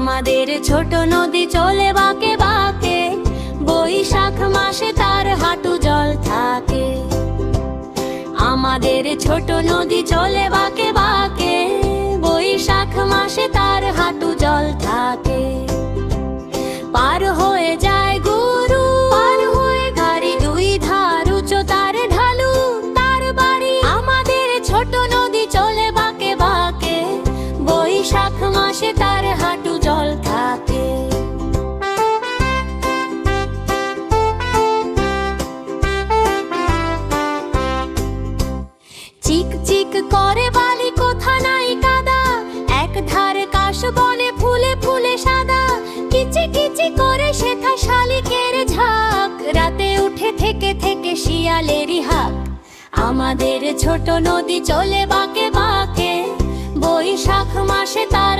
আমাদের ছোট নদী চলে বাঁকে বাঁকে, বৈশাখ মাসে তার হাঁটু জল থাকে। আমাদের ছোট নদী চলে বাঁকে বাঁকে, বৈশাখ মাসে তার হাঁটু জল থাকে। পার হয়ে যায় গরু, পার হয়ে গাড়ি, দুই ধার উঁচু তার ঢালু তার বাড়ি। আমাদের ছোট নদী চলে বাঁকে বাঁকে, বৈশাখ মাসে তার হাঁটু জল থাকে। চিক চিক করে বালি, কোথা নাই কাদা, এক ধারে কাশ বনে ফুলে ফুলে সাদা। কিচি কিচি করে সেথা শালিকের ঝাঁক, রাতে উঠে থেকে থেকে শিয়ালেরই হাঁক। আমাদের ছোট নদী চলে বাঁকে বাঁকে, বৈশাখ মাসে তার